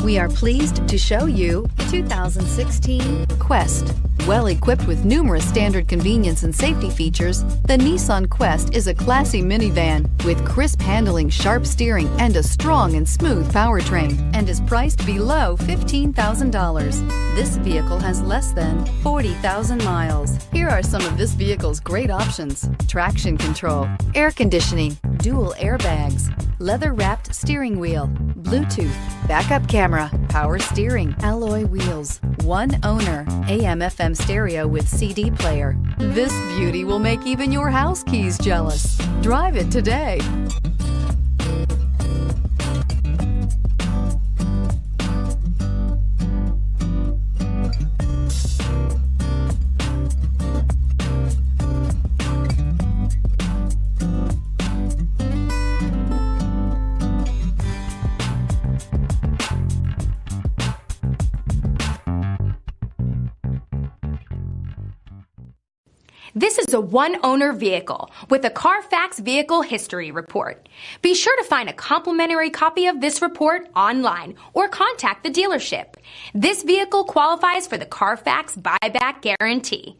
We are pleased to show you 2016 Quest. Well equipped with numerous standard convenience and safety features, the Nissan Quest is a classy minivan with crisp handling, sharp steering, and a strong and smooth powertrain, and is priced below $15,000. This vehicle has less than 40,000 miles. Here are some of this vehicle's great options: traction control, air conditioning, dual airbags, leather-wrapped steering wheel, Bluetooth, backup camera, power steering, alloy wheels, one owner, AM/FM stereo with CD player. This beauty will make even your house keys jealous. Drive it today. This is a one-owner vehicle with a CARFAX Vehicle History Report. Be sure to find a complimentary copy of this report online or contact the dealership. This vehicle qualifies for the CARFAX Buyback Guarantee.